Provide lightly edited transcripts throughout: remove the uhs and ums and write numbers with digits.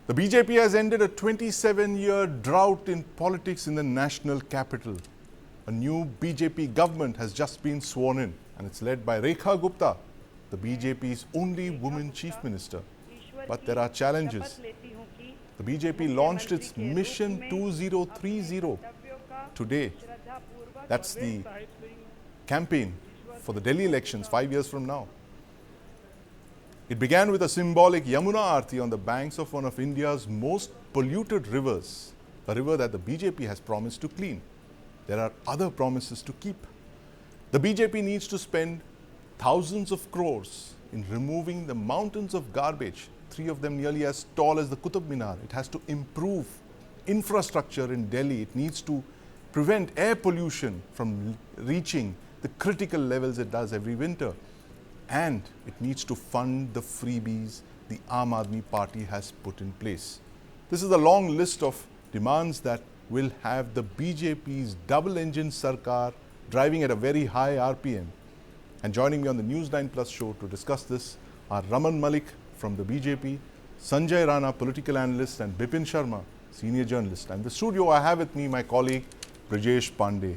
The BJP has ended a 27-year drought in politics in the national capital. A new BJP government has just been sworn in, and it's led by Rekha Gupta, the BJP's only woman chief minister. But there are challenges. The BJP launched its Mission 2030 today. That's the campaign for the Delhi elections 5 years from now. It began with a symbolic Yamuna Aarti on the banks of one of India's most polluted rivers, a river that the BJP has promised to clean. There are other promises to keep. The BJP needs to spend thousands of crores in removing the mountains of garbage, 3 of them nearly as tall as the Qutub Minar. It has to improve infrastructure in Delhi. It needs to prevent air pollution from reaching the critical levels it does every winter. And it needs to fund the freebies the Aam Aadmi Party has put in place. This is a long list of demands that will have the BJP's double-engine Sarkar driving at a very high RPM. And joining me on the News9 Plus show to discuss this are Raman Malik from the BJP, Sanjay Rana, political analyst, and Bipin Sharma, senior journalist. And in the studio I have with me my colleague Brajesh Pandey.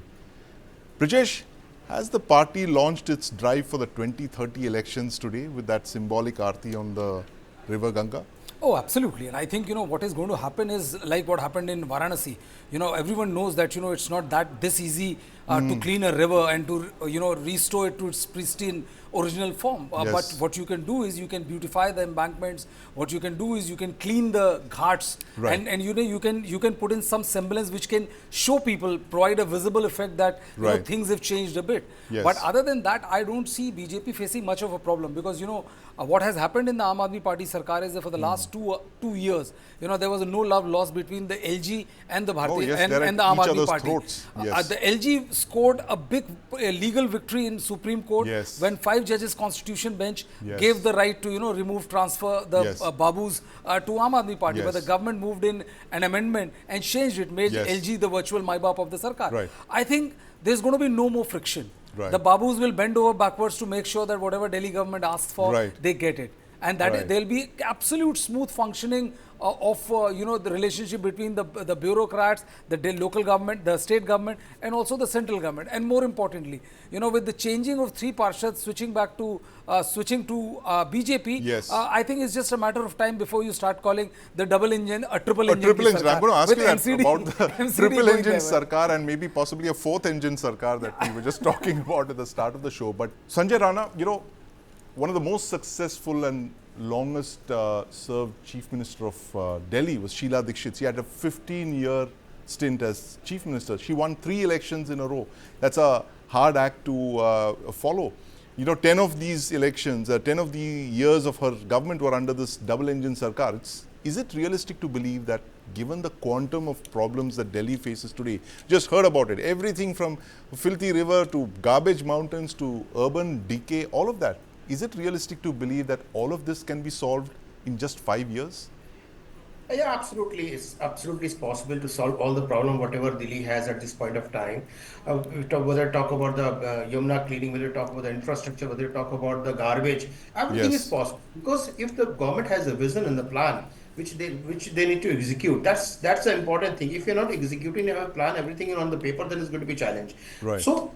Brajesh, has the party launched its drive for the 2030 elections today with that symbolic Aarti on the river Ganga? Oh, absolutely. And I think, what is going to happen is like what happened in Varanasi. Everyone knows that, it's not that this easy to clean a river and to, restore it to its pristine original form. Yes. But what you can do is you can beautify the embankments. What you can do is you can clean the ghats. Right. And you can put in some semblance which can show people, provide a visible effect that, Right. things have changed a bit. Yes. But other than that, I don't see BJP facing much of a problem because, what has happened in the Aam Aadmi Party Sarkar is that for the last two years, there was no love lost between the LG and the Bharatiya yes, and they're the at Aam each Aadmi other's Party. throats. Yes. The LG scored a big legal victory in Supreme Court Yes. when 5 judges Constitution bench Yes. gave the right to transfer the Yes. Babus to Aam Aadmi Party. Yes. But the government moved in an amendment and changed it, made Yes. LG the virtual Maibap of the Sarkar. Right. I think there's going to be no more friction. Right. The Babus will bend over backwards to make sure that whatever Delhi government asks for, Right. they get it. And that Right. there'll be absolute smooth functioning of the relationship between the bureaucrats, the local government, the state government, and also the central government. And more importantly, with the changing of 3 parshads switching to BJP, Yes. I think it's just a matter of time before you start calling the double engine a triple A engine. triple engine. I'm going to ask with you that NCD about the NCD triple going engine there. Sarkar and maybe possibly a 4th engine Sarkar that we were just talking about at the start of the show. But Sanjay Rana, one of the most successful and longest served chief minister of Delhi was Sheila Dikshit. She had a 15-year stint as chief minister. She won 3 elections in a row. That's a hard act to follow. 10 of these elections, 10 of the years of her government were under this double-engine Sarkar. Is it realistic to believe that given the quantum of problems that Delhi faces today, just heard about it, everything from filthy river to garbage mountains to urban decay, all of that, is it realistic to believe that all of this can be solved in just 5 years? Yeah, absolutely. It's possible to solve all the problem whatever Delhi has at this point of time. Whether talk about the Yamuna cleaning, whether talk about the infrastructure, whether talk about the garbage, everything Yes. is possible. Because if the government has a vision and the plan, which they need to execute, that's the important thing. If you're not executing a plan, everything on the paper, then it's going to be challenged. Right. So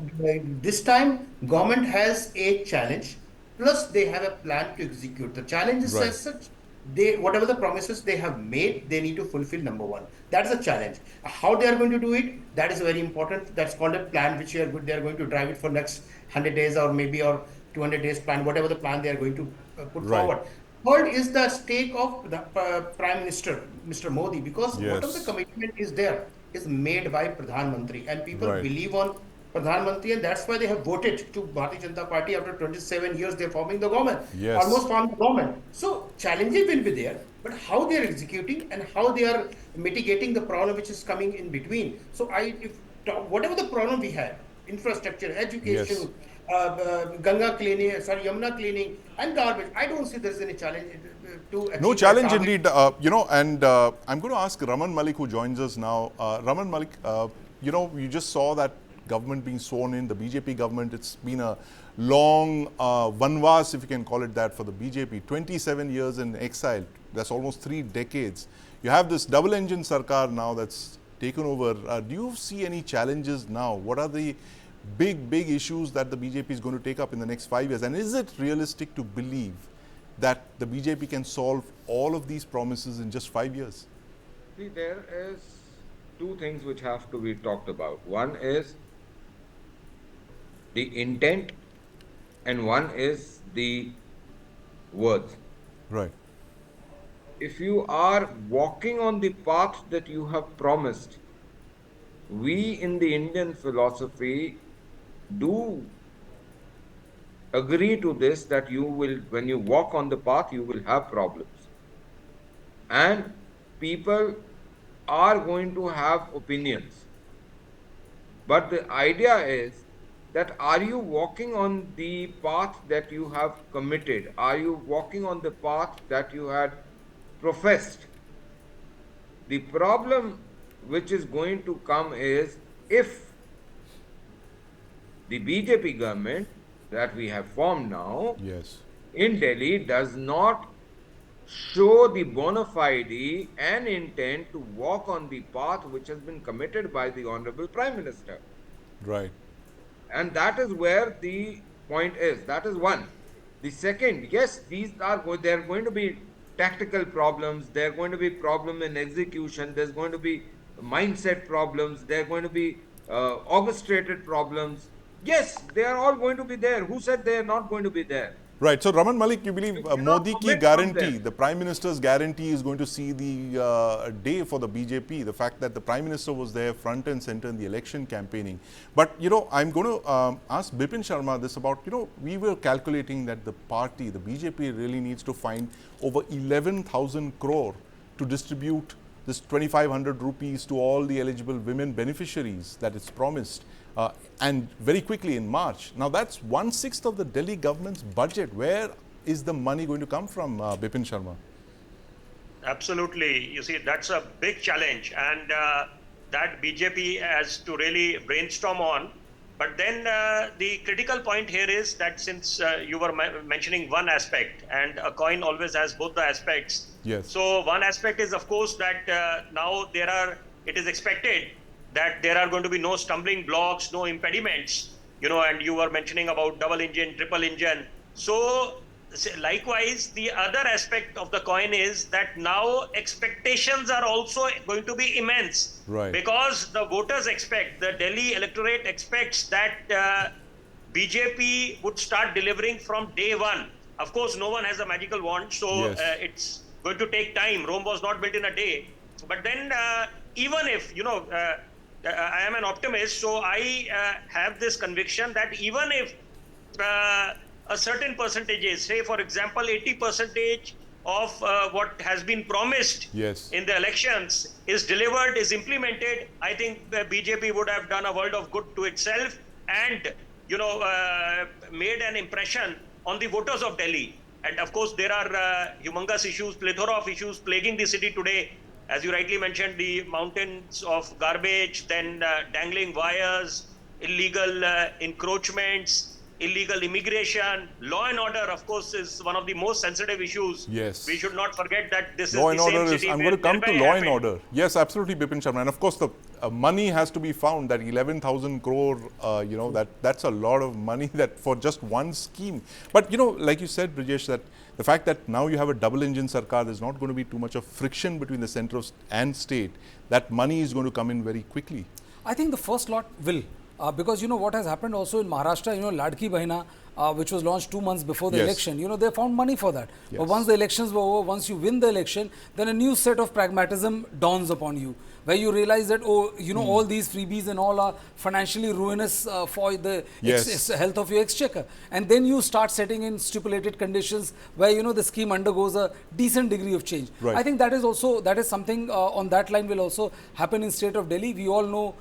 this time, government has a challenge. Plus, they have a plan to execute. The challenge is Right. as such, whatever the promises they have made, they need to fulfill. Number one, that is a challenge. How they are going to do it, that is very important. That's called a plan, which they are going to drive it for next 100 days or 200 days plan, whatever the plan they are going to put Right. forward. Third is the stake of the Prime Minister, Mr. Modi, because Yes. whatever the commitment is there is made by Pradhan Mantri, and people Right. believe on Pradhan Mantri, and that's why they have voted to Bharatiya Janata Party. After 27 years, they're forming the government. Yes. Almost formed the government. So challenges will be there, but how they are executing and how they are mitigating the problem which is coming in between. So whatever the problem we have, infrastructure, education, Yes. Ganga cleaning, Yamuna cleaning, and garbage, I don't see there's any challenge to achieve No that challenge target. indeed. I'm going to ask Raman Malik, who joins us now. Raman Malik, you just saw that government being sworn in, the BJP government. It's been a long vanvas, if you can call it that, for the BJP. 27 years in exile. That's almost 3 decades. You have this double-engine Sarkar now that's taken over. Do you see any challenges now? What are the big issues that the BJP is going to take up in the next 5 years? And is it realistic to believe that the BJP can solve all of these promises in just 5 years? See, there is two things which have to be talked about. One is the intent and one is the words. Right. If you are walking on the path that you have promised, we in the Indian philosophy do agree to this, that you will, when you walk on the path, you will have problems. And people are going to have opinions. But the idea is that, are you walking on the path that you have committed? Are you walking on the path that you had professed? The problem which is going to come is, if the BJP government that we have formed now Yes. in Delhi does not show the bona fide and intent to walk on the path which has been committed by the Honorable Prime Minister. Right. And that is where the point is. That is one. The second, yes, there are going to be tactical problems, there are going to be problem in execution, there's going to be mindset problems, there are going to be orchestrated problems. Yes, they are all going to be there. Who said they are not going to be there? Right. So, Raman Malik, you believe cannot Modi ki comment on guarantee, that. the Prime Minister's guarantee, is going to see the day for the BJP, the fact that the Prime Minister was there front and center in the election campaigning. But, you know, I'm going to ask Bipin Sharma this about, you know, we were calculating that the party, the BJP, really needs to find over 11,000 crore to distribute this 2,500 rupees to all the eligible women beneficiaries that it's promised. And very quickly in March. Now that's 1/6 of the Delhi government's budget. Where is the money going to come from, Bipin Sharma? Absolutely. You see, that's a big challenge, and that BJP has to really brainstorm on. But then the critical point here is that, since you were mentioning one aspect, and a coin always has both the aspects. Yes. So one aspect is, of course, that now it is expected that there are going to be no stumbling blocks, no impediments, you know, and you were mentioning about double engine, triple engine. So likewise, the other aspect of the coin is that now expectations are also going to be immense. Right. Because the voters expect, the Delhi electorate expects that BJP would start delivering from day one. Of course, no one has a magical wand, so Yes. it's going to take time. Rome was not built in a day. But then even if, you know, I am an optimist, so I have this conviction that even if a certain percentages, say for example 80% of what has been promised Yes. in the elections is delivered, is implemented, I think the BJP would have done a world of good to itself and, you know, made an impression on the voters of Delhi. And of course, there are humongous issues, plethora of issues plaguing the city today. As you rightly mentioned, the mountains of garbage, then dangling wires, illegal encroachments, illegal immigration, law and order, of course, is one of the most sensitive issues. Yes. We should not forget that this Law is and the same order is, city I'm where going to come to Nirbhaya law and happened. order. Yes, absolutely, Bipin Sharma. And of course, the money has to be found, that 11,000 crore, you know, that's a lot of money that for just one scheme. But, you know, like you said, Brijesh, that the fact that now you have a double engine Sarkar, there's not going to be too much of friction between the centre and state. That money is going to come in very quickly. I think the first lot will. Because you know what has happened also in Maharashtra, you know, Ladki Bahina, which was launched 2 months before the Yes. election, you know, they found money for that. Yes. But once the elections were over, once you win the election, then a new set of pragmatism dawns upon you, where you realize that, oh, you know, all these freebies and all are financially ruinous for the Yes. health of your exchequer. And then you start setting in stipulated conditions where, you know, the scheme undergoes a decent degree of change. Right. I think that is something on that line will also happen in state of Delhi. We all know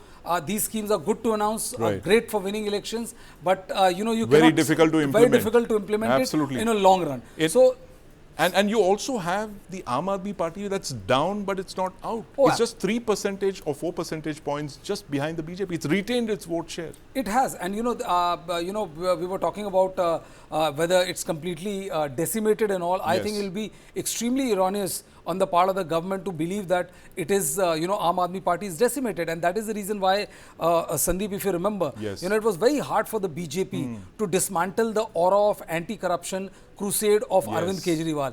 these schemes are good to announce, Right. great for winning elections, but you know, you Very cannot, difficult to very implement. difficult to implement Absolutely. it in a long run. It- So And you also have the Aam Aadmi Party that's down, but it's not out. Oh, It's just 3% or 4% points just behind the BJP. It's retained its vote share. It has, and we were talking about whether it's completely decimated and all. I think Yes. it will be extremely erroneous on the part of the government to believe that it is, Aam Aadmi Party is decimated, and that is the reason why, Sandeep, if you remember, Yes. it was very hard for the BJP to dismantle the aura of anti-corruption crusade of Arvind Kejriwal.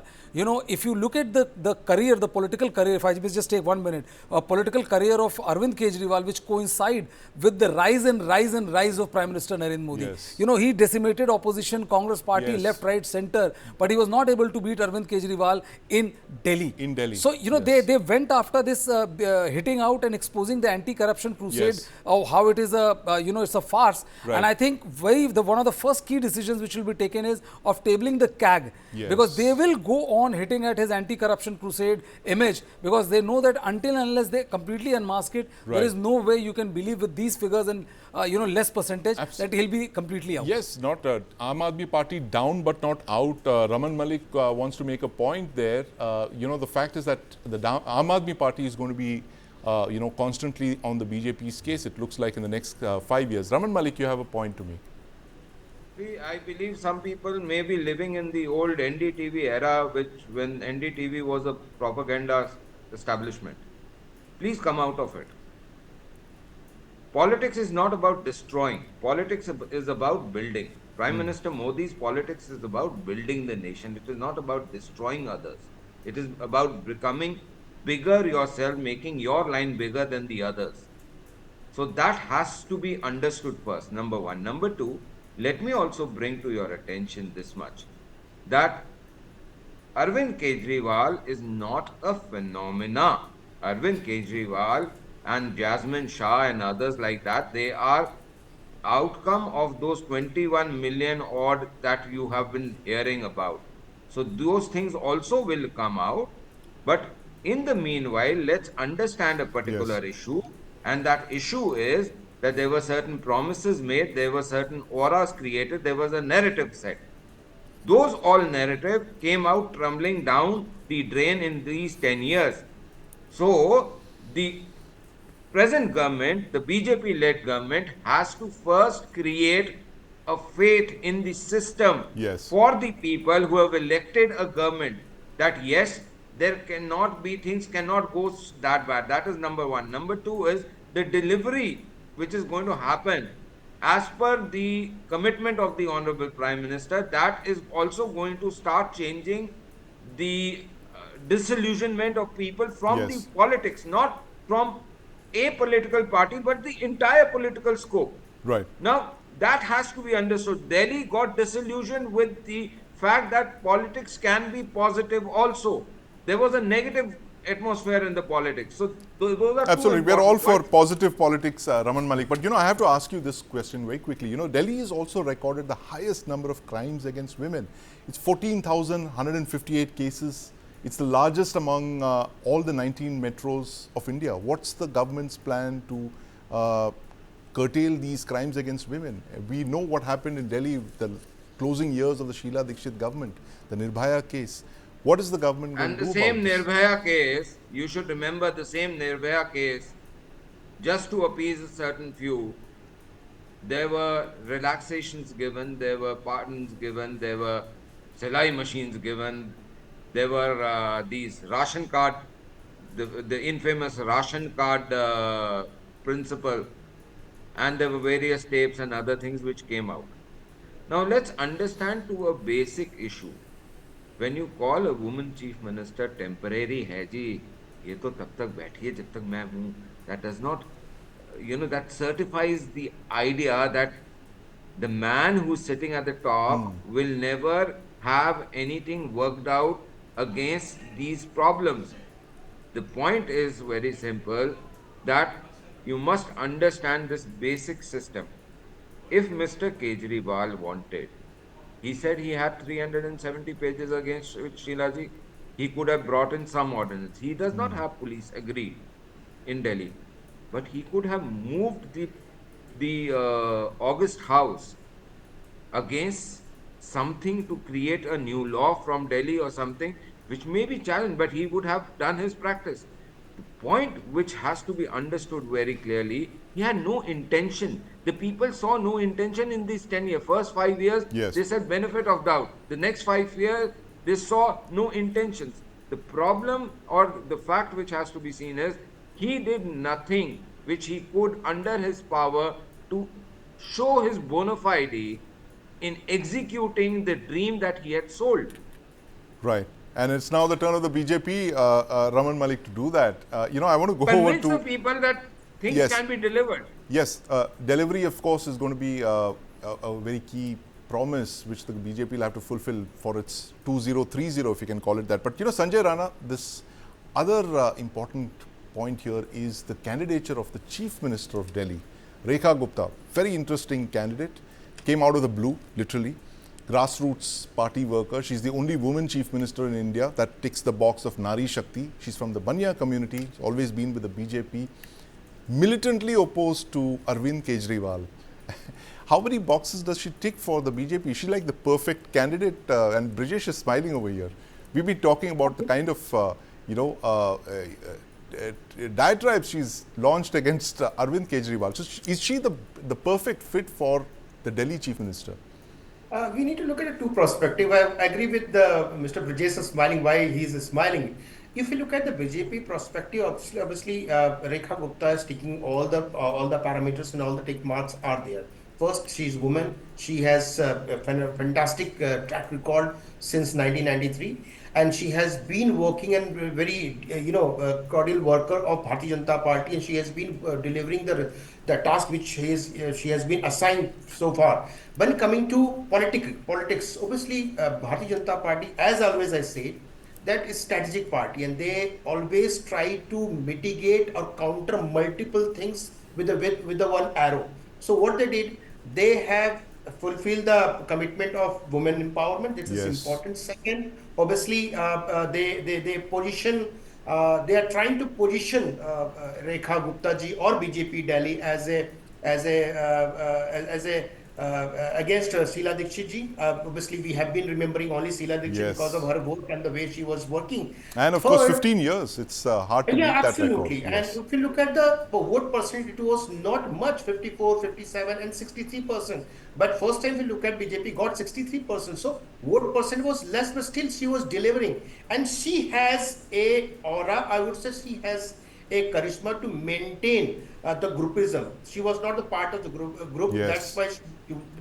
If you look at the career, the political career, if I just take 1 minute, political career of Arvind Kejriwal, which coincide with the rise of Prime Minister Narendra Modi. Yes. He decimated opposition, Congress party, Yes. left, right, center, but he was not able to beat Arvind Kejriwal in Delhi. In Delhi, So, yes. they went after this hitting out and exposing the anti-corruption crusade, Yes. of how it is it's a farce. Right. And I think one of the first key decisions which will be taken is of tabling the CAG, Yes. because they will go on hitting at his anti-corruption crusade image, because they know that until and unless they completely unmask it, Right. there is no way you can believe with these figures and less percentage that he'll be completely out. Yes, not Aam Aadmi Party down but not out. Raman Malik wants to make a point there. The fact is that the Aam Aadmi Party is going to be, constantly on the BJP's case, it looks like, in the next 5 years. Raman Malik, you have a point to make. See, I believe some people may be living in the old NDTV era, when NDTV was a propaganda establishment. Please come out of it. Politics is not about destroying. Politics is about building. Prime Minister Modi's politics is about building the nation. It is not about destroying others. It is about becoming bigger yourself, making your line bigger than the others. So that has to be understood first, number one. Number two, let me also bring to your attention this much, that Arvind Kejriwal is not a phenomena. Arvind Kejriwal and Jasmine Shah and others like that, they are outcome of those 21 million odd that you have been hearing about. So those things also will come out. But in the meanwhile, let's understand a particular issue. And that issue is that there were certain promises made, there were certain auras created, there was a narrative set. Those all narrative came out tumbling down the drain in these 10 years. So the present government, the BJP-led government, has to first create a faith in the system for the people who have elected a government, that yes, there cannot be, things cannot go that bad. That is number one. Number two is the delivery which is going to happen as per the commitment of the Honorable Prime Minister. That is also going to start changing the disillusionment of people from the politics, not from a political party, but the entire political scope. Right. Now, that has to be understood. Delhi got disillusioned with the fact that politics can be positive also. There was a negative atmosphere in the politics. So, those are absolutely. We are all for positive politics, Raman Malik. But, I have to ask you this question very quickly. Delhi has also recorded the highest number of crimes against women. It's 14,158 cases. It's the largest among all the 19 metros of India. What's the government's plan to curtail these crimes against women? We know what happened in Delhi, the closing years of the Sheila Dikshit government, the Nirbhaya case. What is the government going to do about this? And the same Nirbhaya case, you should remember the same Nirbhaya case, just to appease a certain few, there were relaxations given, there were pardons given, there were Silai machines given, there were these ration card, the infamous ration card principle, and there were various tapes and other things which came out. Now let's understand to a basic issue. When you call a woman chief minister temporary है जी, ये तो तब तक बैठी है जब तक मैं हूँ, that does not, that certifies the idea that the man who's sitting at the top will never have anything worked out against these problems. The point is very simple, that you must understand this basic system. If Mr. Kejriwal wanted, he said he had 370 pages against Sheilaji, he could have brought in some ordinance. He does not have police, agreed, in Delhi. But he could have moved the August House against something to create a new law from Delhi or something, which may be challenged, but he would have done his practice. The point which has to be understood very clearly, he had no intention. The people saw no intention in these 10 years. First 5 years, Yes. they said benefit of doubt. The next 5 years, they saw no intentions. The problem or the fact which has to be seen is he did nothing which he could under his power to show his bona fide in executing the dream that he had sold. Right. And it's now the turn of the BJP, Raman Malik, to do that. I want to go over Convince to... the people that things Yes. can be delivered. Yes, delivery, of course, is going to be a very key promise which the BJP will have to fulfill for its 2030, if you can call it that. But, Sanjay Rana, this other important point here is the candidature of the Chief Minister of Delhi, Rekha Gupta. Very interesting candidate. Came out of the blue, literally. Grassroots party worker. She's the only woman Chief Minister in India that ticks the box of Nari Shakti. She's from the Banya community, always been with the BJP. Militantly opposed to Arvind Kejriwal. How many boxes does she tick for the BJP? Is she like the perfect candidate? And Brijesh is smiling over here. We've been talking about the kind of, diatribes she's launched against Arvind Kejriwal. So is she the perfect fit for the Delhi Chief Minister? We need to look at it two perspectives. I agree with Mr. Brijesh smiling. Why he's smiling? If you look at the BJP perspective, obviously Rekha Gupta is taking all the parameters and all the tick marks are there. First, she's woman. She has a fantastic track record since 1993, and she has been working and very cordial worker of Bharatiya Janata Party, and she has been delivering the task which she has been assigned so far. When coming to politics, obviously Bharatiya Janata Party, as always I say, that is strategic party, and they always try to mitigate or counter multiple things with the one arrow. So what they did, they have fulfilled the commitment of women empowerment. This is important. Second, obviously they position. They are trying to position Rekha Gupta ji or BJP Delhi as a against Sheila Dikshit ji. Obviously, we have been remembering only Sheila Dikshit because of her work and the way she was working. And of course, 15 years. It's hard to beat that record. Absolutely. And if you look at the vote percentage, it was not much, 54, 57 and 63%. But first time we look at BJP got 63%. So vote percent was less, but still she was delivering. And she has a aura, I would say she has a charisma to maintain the groupism. She was not a part of the group. Yes. That's why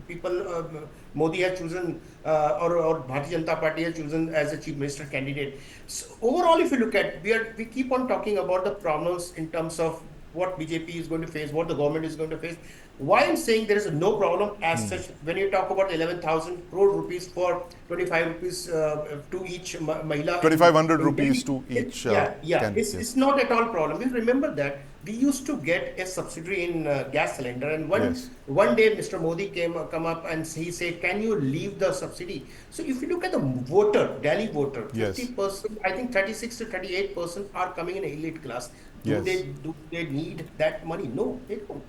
people, Modi has chosen or Bharatiya Janata Party has chosen as a chief minister candidate. So overall, if you look at, we keep on talking about the problems in terms of what BJP is going to face, what the government is going to face. Why I'm saying there is no problem as such when you talk about 11,000 crore rupees for 25 rupees to each Mahila. 2,500 rupees to each It's not at all problem. We remember that we used to get a subsidy in gas cylinder, and one day Mr. Modi come up and he said, can you leave the subsidy? So if you look at the voter, Delhi voter, 50%, I think 36 to 38% are coming in elite class. Do they need that money? No, they don't.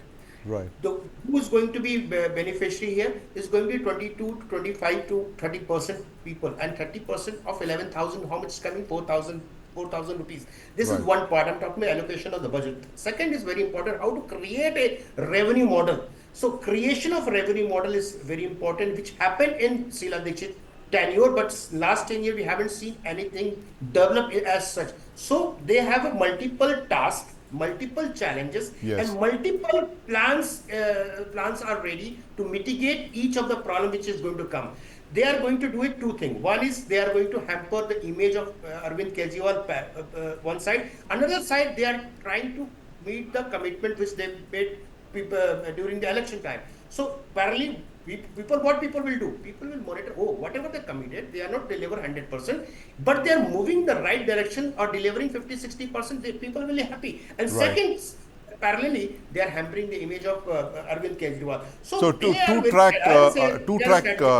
Right. Who is going to be beneficiary here is going to be 22 to 25 to 30% people, and 30% of 11,000, how much is coming? 4,000 rupees. This is one part. I'm talking about allocation of the budget. Second is very important, how to create a revenue model. So creation of revenue model is very important, which happened in Sheila Dikshit tenure, but last 10 years we haven't seen anything develop as such. So they have a multiple tasks, multiple challenges, and multiple plans are ready to mitigate each of the problem which is going to come. They are going to do it two things. One is they are going to hamper the image of Arvind Kejriwal one side. Another side, they are trying to meet the commitment which they made during the election time. So parallelly, what people will do? People will monitor, whatever they committed, they are not deliver 100%, but they are moving the right direction or delivering 50-60%, people will be happy. And second, parallelly, they are hampering the image of Arvind Kejriwal. So two-track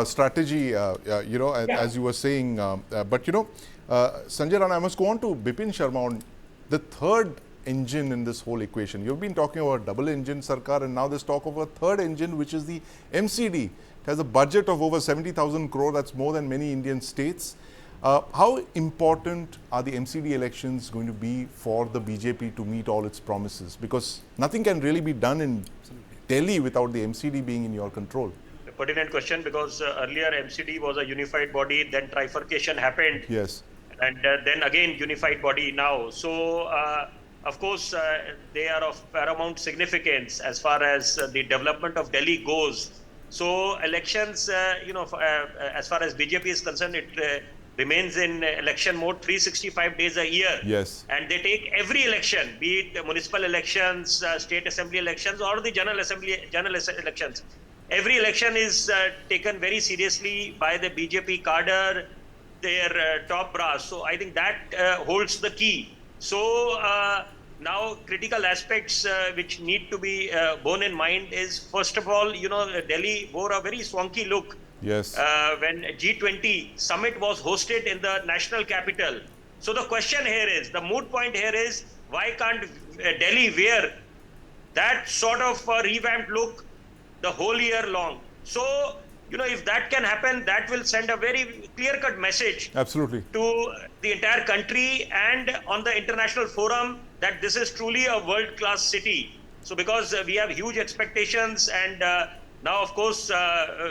strategy, as you were saying. But Sanjay Rana, I must go on to Bipin Sharma on the third engine in this whole equation? You've been talking about double engine Sarkar, and now there's talk of a third engine, which is the MCD. It has a budget of over 70,000 crore. That's more than many Indian states. How important are the MCD elections going to be for the BJP to meet all its promises? Because nothing can really be done in Delhi without the MCD being in your control. A pertinent question, because earlier MCD was a unified body, then trifurcation happened. Yes. And then again unified body now. So of course they are of paramount significance as far as the development of Delhi goes. So elections, as far as BJP is concerned, it remains in election mode 365 days a year. Yes. And they take every election, be it municipal elections, state assembly elections, or the general elections. Every election is taken very seriously by the BJP cadre, their top brass. So I think that holds the key. So now critical aspects which need to be borne in mind is, first of all, Delhi bore a very swanky look. Yes. When G20 summit was hosted in the national capital. So the question here is, the moot point here is, why can't Delhi wear that sort of revamped look the whole year long? So, if that can happen, that will send a very clear-cut message Absolutely. to the entire country and on the international forum that this is truly a world-class city. So because we have huge expectations, and now, of course,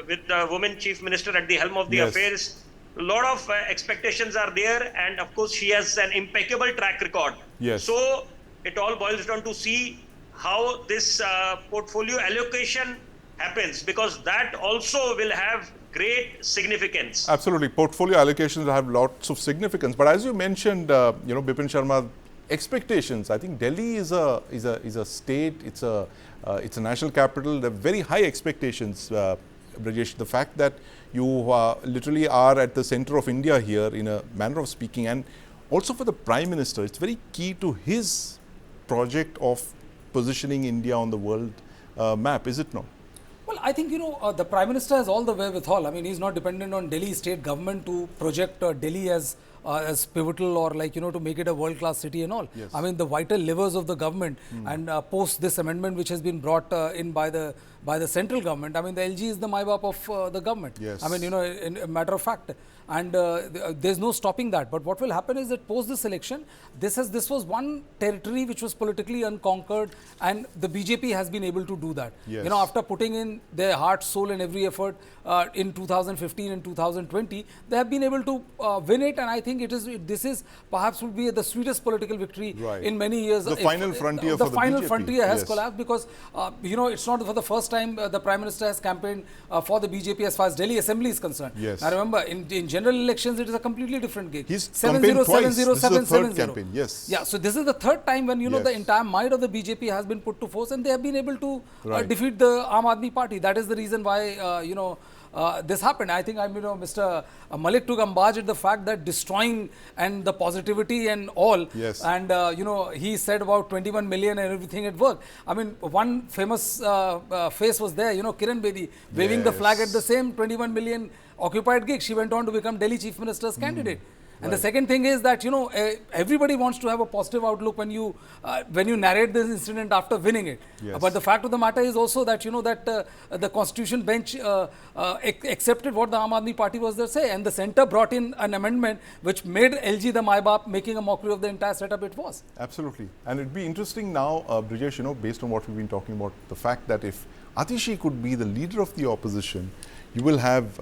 with the woman chief minister at the helm of the Yes. affairs, a lot of expectations are there, and of course she has an impeccable track record. Yes. So it all boils down to see how this portfolio allocation happens, because that also will have great significance. Absolutely. Portfolio allocations have lots of significance. But as you mentioned, Bipin Sharma, expectations. I think Delhi is a state. It's a national capital. There are very high expectations, Brajesh. The fact that you literally are at the center of India here, in a manner of speaking, and also for the Prime Minister, it's very key to his project of positioning India on the world map, is it not? Well, I think, the Prime Minister has all the wherewithal. I mean, he's not dependent on Delhi state government to project Delhi as pivotal, or to make it a world-class city and all. Yes. I mean, the vital levers of the government and post this amendment which has been brought in by the central government. I mean, the LG is the MyBap of the government. Yes. I mean, in a matter of fact. And there's no stopping that. But what will happen is that post this election, this was one territory which was politically unconquered, and the BJP has been able to do that. Yes. After putting in their heart, soul and every effort in 2015 and 2020, they have been able to win it, and I think this is perhaps would be the sweetest political victory Right. in many years. The final frontier the for the final BJP. frontier has Yes. collapsed, because it's not for the first time the Prime Minister has campaigned for the BJP as far as Delhi Assembly is concerned. Yes. Now remember, in general elections, it is a completely different gig. He's campaigned twice. This is the third campaign. Yes. Yeah, so this is the third time when Yes. the entire might of the BJP has been put to force, and they have been able to Right. defeat the Aam Aadmi Party. That is the reason why this happened. I think Mr. Malik took umbrage at the fact that destroying and the positivity and all. Yes. And he said about 21 million and everything had worked. I mean, one famous face was there, Kiran Bedi, waving the flag at the same 21 million occupied gig. She went on to become Delhi Chief Minister's candidate. And the second thing is that, everybody wants to have a positive outlook when you narrate this incident after winning it. Yes. But the fact of the matter is also that, the Constitution bench accepted what the Aam Aadmi Party was there say, and the centre brought in an amendment which made LG the MyBap, making a mockery of the entire setup it was. Absolutely. And it'd be interesting now, Brajesh, based on what we've been talking about, the fact that if Atishi could be the leader of the opposition, you will have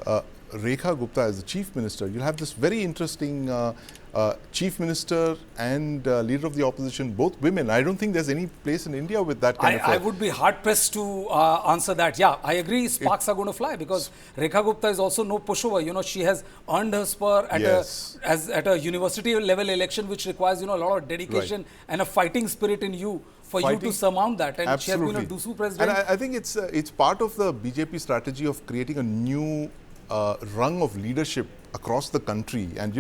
Rekha Gupta as the Chief Minister. You'll have this very interesting Chief Minister and leader of the opposition, both women. I don't think there's any place in India with that kind of I would be hard pressed to answer that. Yeah, I agree. Sparks are going to fly, because Rekha Gupta is also no pushover. She has earned her spur at Yes. at a university level election, which requires a lot of dedication and a fighting spirit in you for you to surmount that. And she has been a DUSU president. And I think it's part of the BJP strategy of creating a new rung of leadership across the country. And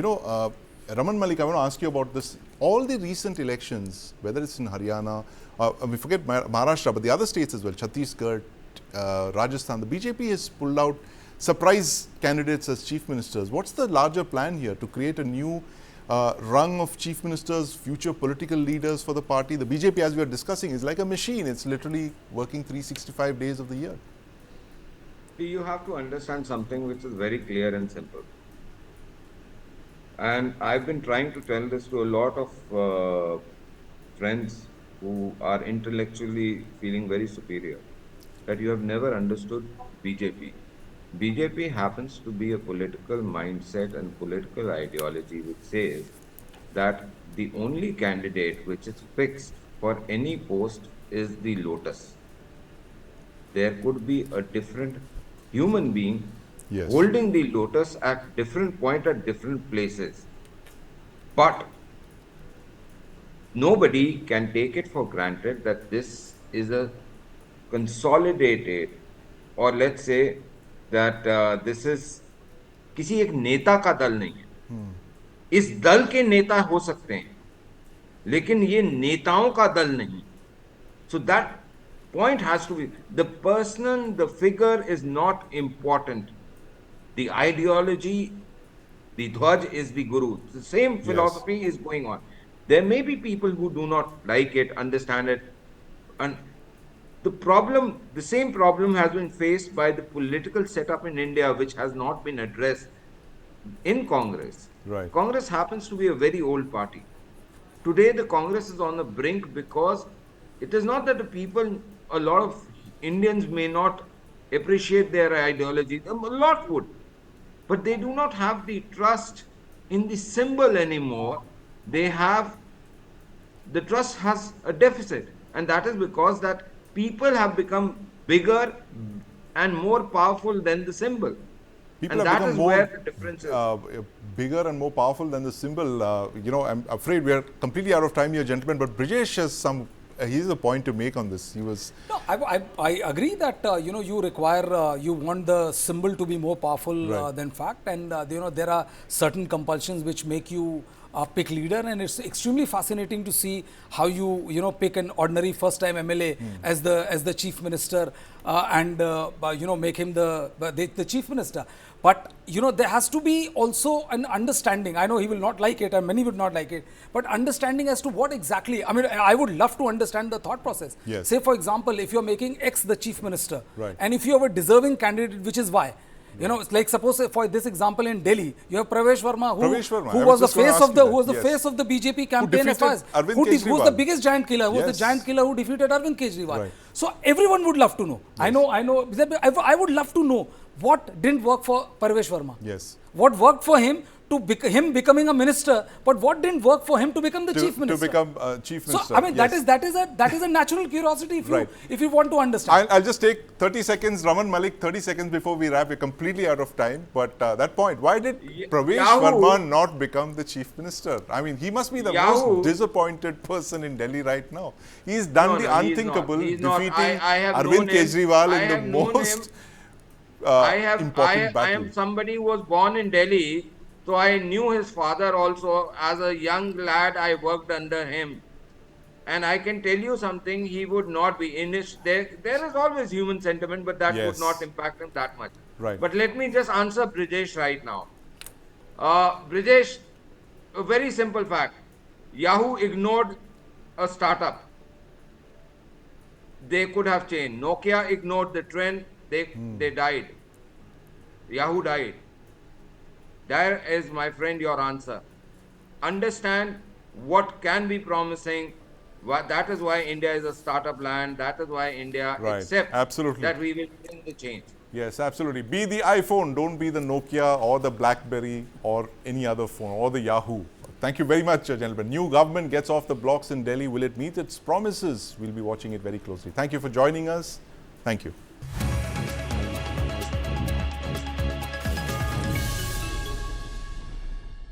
Raman Malik, I want to ask you about this. All the recent elections, whether it's in Haryana, we forget Maharashtra, but the other states as well, Chhattisgarh, Rajasthan, the BJP has pulled out surprise candidates as chief ministers. What's the larger plan here to create a new rung of chief ministers, future political leaders for the party. The BJP, as we are discussing, is like a machine. It's literally working 365 days of the year. You have to understand something which is very clear and simple. And I've been trying to tell this to a lot of friends who are intellectually feeling very superior, that you have never understood BJP. BJP happens to be a political mindset and political ideology which says that the only candidate which is fixed for any post is the lotus. There could be a different human being Yes. holding the lotus at different point at different places. But nobody can take it for granted that this is a consolidated, or let's say that this is किसी एक नेता का दल नहीं है. इस दल के नेता हो सकते हैं, लेकिन ये नेताओं का दल नहीं. So that point has to be, the person, the figure is not important. The ideology, the Dhwaj is the guru. The same philosophy is going on. There may be people who do not like it, understand it, and the same problem has been faced by the political setup in India, which has not been addressed in Congress. Right. Congress happens to be a very old party. Today, the Congress is on the brink because it is not that the people, a lot of Indians may not appreciate their ideology. A lot would. But they do not have the trust in the symbol anymore. The trust has a deficit. And that is because that people have become bigger and more powerful than the symbol. People And have that become is more where the difference is. bigger and more powerful than the symbol. I'm afraid we are completely out of time here, gentlemen. But Brijesh has he has a point to make on this. He was. No, I agree that you require you want the symbol to be more powerful Right. than fact, and there are certain compulsions which make you pick leader, and it's extremely fascinating to see how you pick an ordinary first time MLA as the chief minister and make him the chief minister. But there has to be also an understanding. I know he will not like it, and many would not like it, but understanding as to what exactly. I mean, I would love to understand the thought process. Yes. Say, for example, if you're making X the chief minister, Right. and if you have a deserving candidate, which is Y. It's like suppose for this example in Delhi, you have Pravesh Verma, who I was the just gonna face ask of you who was the that, face of the BJP campaign as defeated far as Arvind who was the Kejriwal. biggest giant killer, who was the Yes. giant killer who defeated Arvind Kejriwal. Right. So everyone would love to know. Yes. I know. I would love to know what didn't work for Pravesh Verma. Yes. What worked for him to him becoming a minister, but what didn't work for him to become the chief minister? To become chief minister. So I mean yes. that is a natural curiosity Right. if you want to understand. I'll just take 30 seconds, Raman Malik, 30 seconds before we wrap. We're completely out of time. But that point, why did Pravesh Verma not become the chief minister? I mean, he must be the most disappointed person in Delhi right now. He's done the unthinkable, defeating Arvind Kejriwal in the most important battle. I am somebody who was born in Delhi. So I knew his father also. As a young lad, I worked under him. And I can tell you something, he would not be in his, there is always human sentiment, but that would not impact him that much. Right. But let me just answer Brijesh right now. Brijesh, a very simple fact. Yahoo ignored a startup. They could have changed. Nokia ignored the trend. They died. Yahoo died. There is, my friend, your answer. Understand what can be promising. That is why India is a startup land. That is why India accepts that we will bring the change. Yes, absolutely. Be the iPhone, don't be the Nokia or the BlackBerry or any other phone or the Yahoo. Thank you very much, gentlemen. New government gets off the blocks in Delhi. Will it meet its promises? We'll be watching it very closely. Thank you for joining us. Thank you.